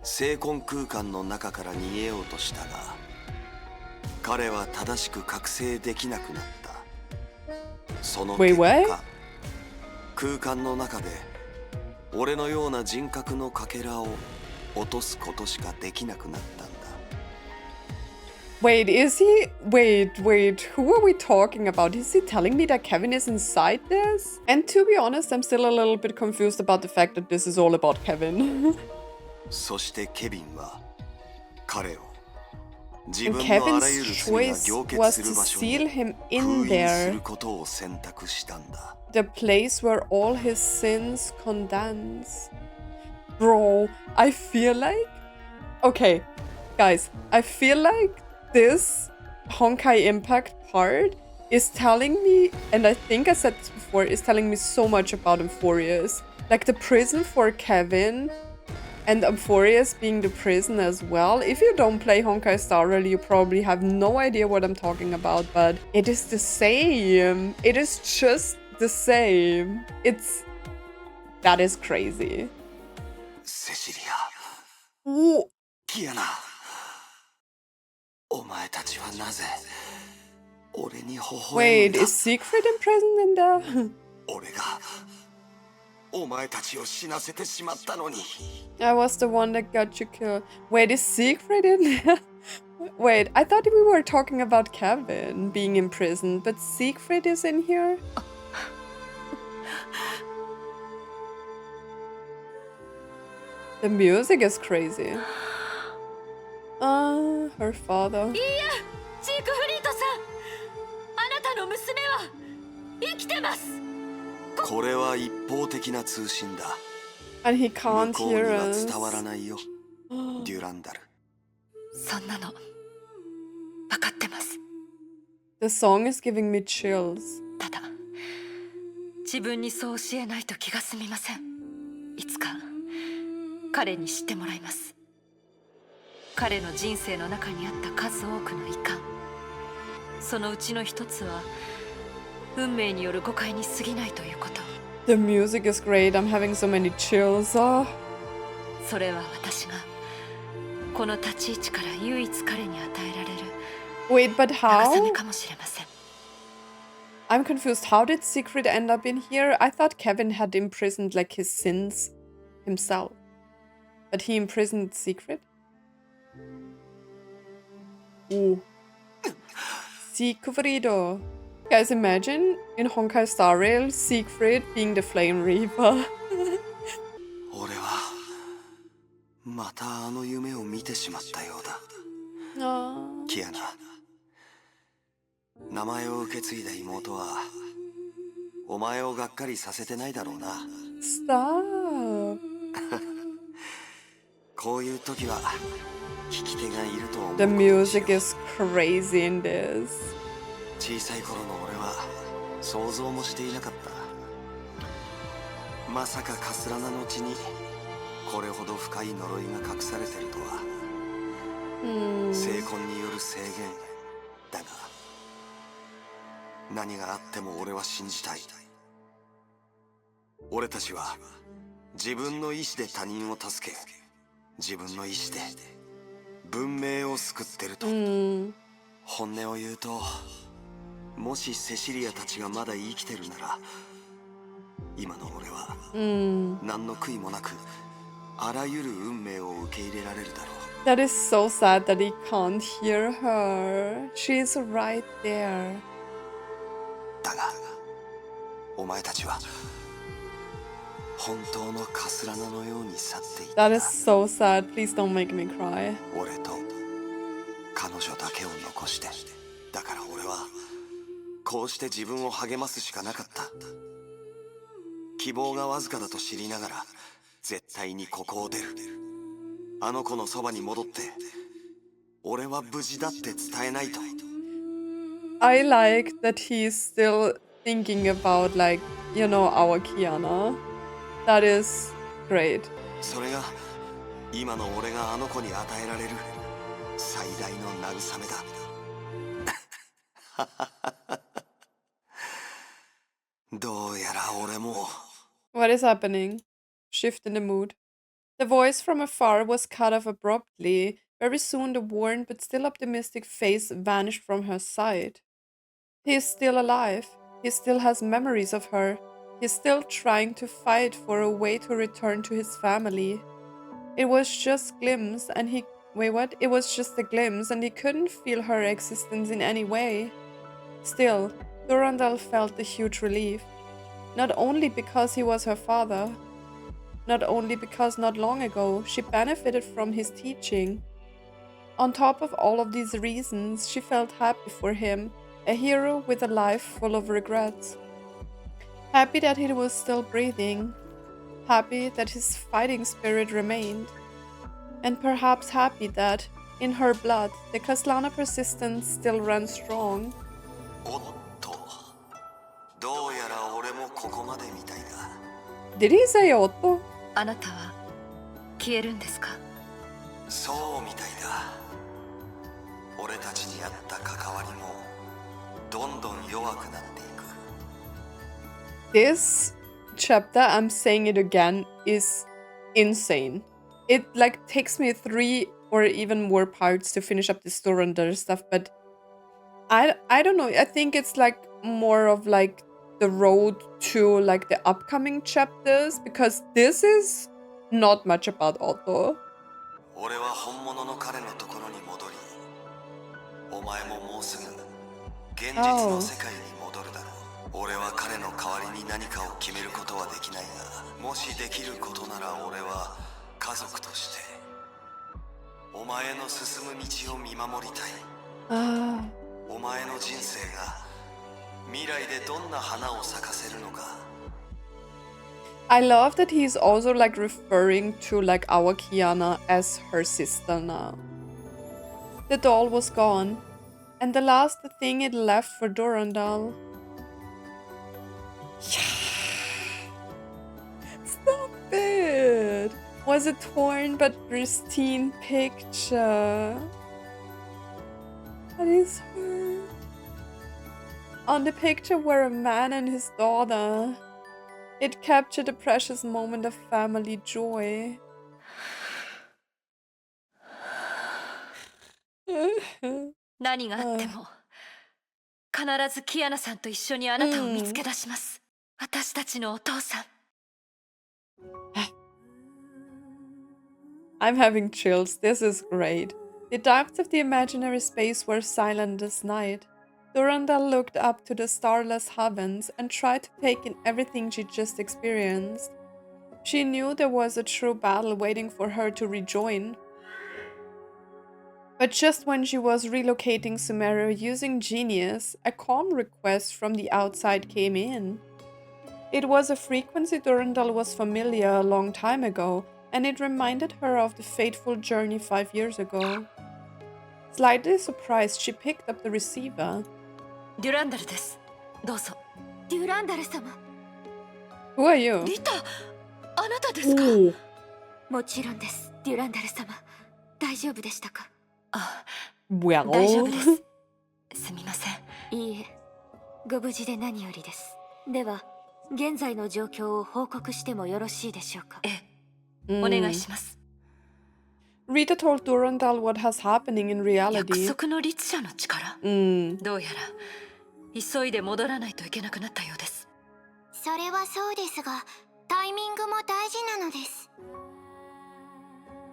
聖魂空間の中から逃げようとしたが、彼は正しく覚醒できなくなった。その結 Wait, 果 what?、空間の中で俺のような人格のかけらを落とすことしかできなくなったんだ。 Wait, is he? Wait, who are we talking about? Is he telling me that Kevin is inside this? And to be honest, I'm still a little bit confused about the fact that this is all about Kevin. そしてケビンは彼を自 And 分のあ Kevin's らゆる罪が choice 凝結 was する to 場所 seal に him 封 in 印す there, ることを選択したんだ。 the place where all his sins condense. Bro, I feel like... Okay, guys, I feel like this Honkai Impact part is telling me, and I think I said this before, is telling me so much about Euphorius. Like the prison for Kevin And Amphorius being the prison as well. If you don't play Honkai Star Rail, you probably have no idea what I'm talking about, but it is the same. It is just the same. That is crazy. セシリ Ooh. ア、キアナ、お前たちはなぜ俺に微笑むん Wait, だ is Siegfried imprisoned in there? 俺がお前たちを死なせてしまったのに I was the one that got you killed. Wait, is Siegfried in there? Wait, I thought we were talking about Kevin being imprisoned, but Siegfried is in here? The music is crazy. Her father. いいや、シークフリートさん、あなたの娘は生きてます。これは一方的な通信だ And he 向 can't こうに hear は us. 伝わらないよデュランダル そんなの分かってます。 The song is giving me chills. ただ自分にそう教えないと気が済みません。いつか彼に知ってもらいます。彼の人生の中にあった数多くの遺憾、そのうちの一つは運命による誤解に過ぎないということ。 The music is great. I'm having so many chills. Oh. それは私がこの立ち位置から唯一彼に与えられる Wait, but 慰め how? かもしれません。 I'm confused. How did Siegfried end up in here? I thought Kevin had imprisoned like his sins himself. But he imprisoned Siegfried? Ooh. Siegfriedo. Guys, imagine in Honkai Star Rail, Siegfried being the Flame Reaper. 俺はまたあの夢を見てしまったようだ Aww. キアナ名前を受け継いだ妹はお前をがっかりさせてないだろうな Stop. こういう時は聞き手がいると思うこと The にし music よう is crazy in this. 小さい頃の俺は想像もしていなかった。まさかカスラナの地にこれほど深い呪いが隠されてるとは。精魂による制限だが、何があっても俺は信じたい。俺たちは自分の意志で他人を助け、自分の意志で文明を救ってると。本音を言うと、もしセシリアたちがまだ生きてるなら、今の俺は何の悔いもなくあらゆる運命を受け入れられるだろう。That is so sad that he can't hear her. She's right there. だが、お前たちは本当のカスラナのように去っていった。 That is so sad. Please don't make me cry. 俺と彼女だけを残して。だから俺はこうして自分を励ますしかなかった。希望がわずかだと知りながら絶対にここを出る。あの子のそばに戻って俺は無事だって伝えないと。 I like that he's still thinking about, like, you know, our Kiana. That is great. それが今の俺があの子に与えられる最大の慰めだ。どうやら俺も。 What is happening? Shift in the mood. The voice from afar was cut off abruptly. Very soon the worn but still optimistic face vanished from her sight. He is still alive. He still has memories of her. He's still trying to fight for a way to return to his family. It was just glimpse and he... Wait, what? It was just a glimpse and he couldn't feel her existence in any way. Still, Durandal felt a huge relief. Not only because he was her father, not only because not long ago she benefited from his teaching. On top of all of these reasons, she felt happy for him, a hero with a life full of regrets. Happy that he was still breathing, happy that his fighting spirit remained, and perhaps happy that, in her blood, the Kaslana persistence still ran strong. おっと、どうやら俺もここまでみたいだ。 Did he say Otto? あなたは消えるんですか？そうみたいだ。俺たちにあった関わりもどんどん弱くなっていく。 This chapter, I'm saying it again, is insane. It like takes me 3 or even more parts to finish up the story and other stuff, but I don't know. I think it's like more of like the road to like the upcoming chapters, because this is not much about Otto. 俺は本物の彼のところに戻り、お前ももうすぐ現実の世界に戻るだろう。俺は彼の代わりに何かを決めることはできないが、もしできることなら俺は家族としてお前の進む道を見守りたい。お前の人生が未来でどんな花を咲かせるのか。I love that he's also like referring to like our Kiana as her sister now. The doll was gone, and the last thing it left for Durandal. Stop it! Was a torn but pristine picture. That is her. On the picture were a man and his daughter. It captured a precious moment of family joy. 何があっても必ずキアナさんと一緒にあなたを見つけ出します。私たちのお父さん。I'm having chills. This is great. The depths of the imaginary space were silent as night. Durandal looked up to the starless heavens and tried to take in everything she just experienced. She knew there was a true battle waiting for her to rejoin. But just when she was relocating Sumeru using Genius, a calm request from the outside came in. It was a frequency Durandal was familiar a long time ago, and it reminded her of the fateful journey 5 years ago. Slightly surprised, she picked up the receiver. デュランダルです。どうぞ。デュランダル様。Who are you? リタ、あなたですか？もちろんです、デュランダル様。大丈夫でしたか？あ、Well. 大丈夫です。すみません。いいえ、ご無事で何よりです。では、現在の状況を報告してもよろしいでしょうか？ええ、お願いします。Rita told Durandal what has happening in reality. 約束の律者の力。どうやら急いで戻らないといけなくなったようです。それはそうですが、タイミングも大事なのです。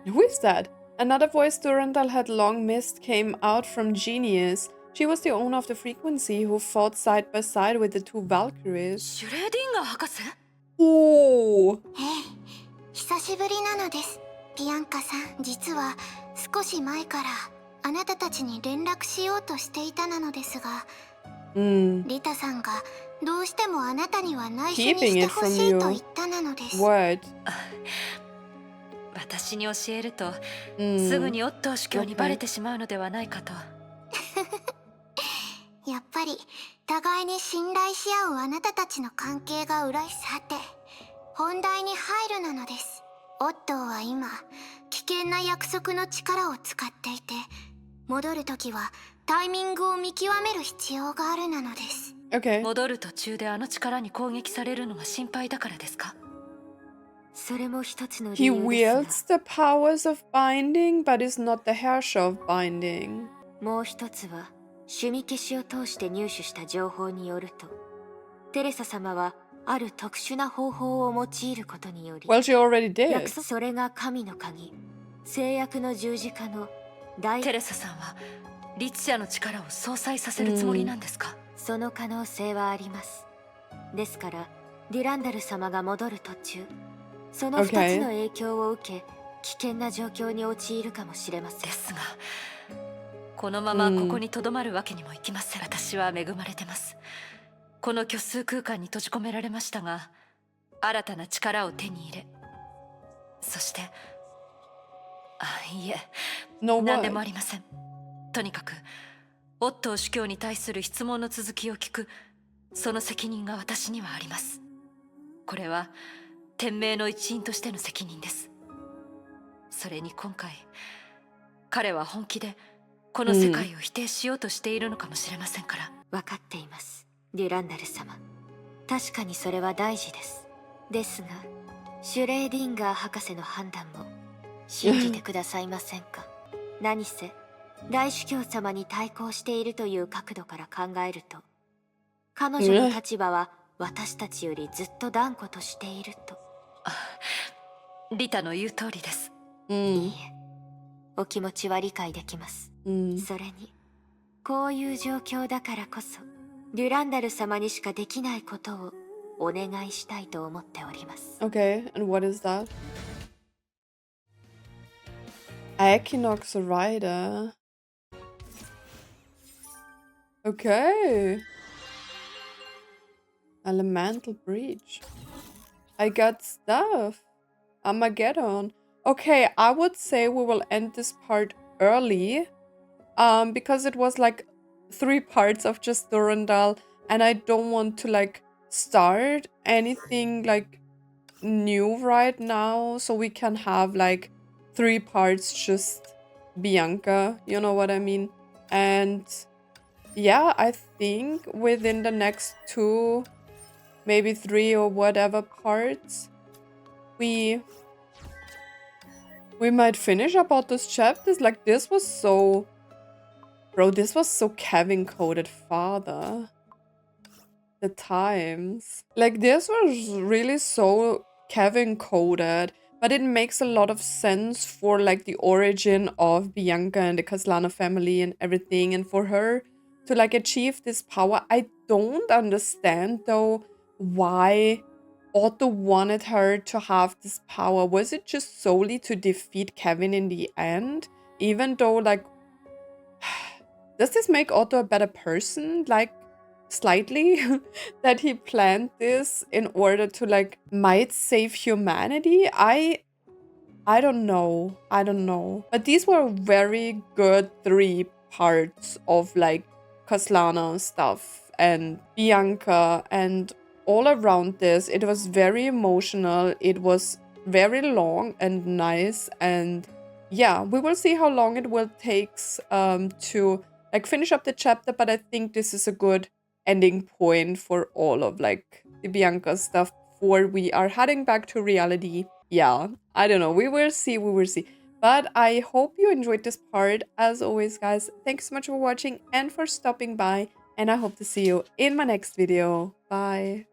Who is that? Another voice Durandal had long missed came out from Genius. She was the owner of the frequency who fought side by side with the two Valkyries. シュレーディンガー博士？Oh! ええ、久しぶりなのです。ビアンカさん、実は少し前からあなたたちに連絡しようとしていたなのですが、リタさんがどうしてもあなたには内緒にしてほしいと言ったなのです。What? 私に教えると、すぐにオットー主教にバレてしまうのではないかと。やっぱり互いに信頼し合うあなたたちの関係が裏さて本題に入るなのです。オットーは今危険な約束の力を使っていて、戻るときはタイミングを見極める必要があるなのです。Okay. 戻る途中であの力に攻撃されるのが心配だからですか？それも一つの理 He 由です wields the powers of binding, but is not the herrscher of binding. が、もう一つは趣味消しを通して入手した情報によると、テレサ様はある特殊な方法を用いることにより、 Well, she already 約 did. 束それが神の鍵、制約の十字架の大テレサさんは律者の力を相殺させるつもりなんですか？その可能性はあります。ですからデュランダル様が戻る途中、その二つの影響を受け、危険な状況に陥るかもしれません。ですが、このままここに留まるわけにもいきません。私は恵まれてます。この虚数空間に閉じ込められましたが、新たな力を手に入れ、そしていえ、 No 何でも what? ありません。とにかくオットー主教に対する質問の続きを聞く、その責任が私にはあります。これは天命の一員としての責任です。それに今回彼は本気でこの世界を否定しようとしているのかもしれませんから。分かっています、デュランダル様。確かにそれは大事です。ですがシュレーディンガー博士の判断も信じてくださいませんか？何せ大主教様に対抗しているという角度から考えると、彼女の立場は私たちよりずっと断固としていると。リタの言う通りです。いいえ、お気持ちは理解できます。それにこういう状況だからこそデュランダル様にしかできないことをお願いしたいと思っております。 Okay, and what is that? Equinox Rider. Okay. Elemental Breach. I got stuff. Armageddon. Okay, I would say we will end this part early. Because it was like 3 parts of just Durandal, and I don't want to like start anything like new right now, so we can have like 3 parts just Bianca, you know what I mean? And yeah, I think within the next 2, maybe 3 or whatever parts, we might finish about this chapters. Like, this was so... Bro, this was so Kevin-coded, father. The times. Like, this was really so Kevin-coded, but it makes a lot of sense for, like, the origin of Bianca and the Caslana family and everything, and for her to, like, achieve this power. I don't understand, though, why Otto wanted her to have this power. Was it just solely to defeat Kevin in the end? Even though, like, does this make Otto a better person? Like, slightly? That he planned this in order to, like, might save humanity? I don't know. I don't know. But these were very good 3 parts of, like, Kaslana stuff and Bianca and all around this. It was very emotional. It was very long and nice. And yeah, we will see how long it will take to like finish up the chapter. But I think this is a good ending point for all of like the Bianca stuff before we are heading back to reality. Yeah, I don't know. We will see. We will see. But I hope you enjoyed this part. As always, guys, thanks so much for watching and for stopping by. And I hope to see you in my next video. Bye.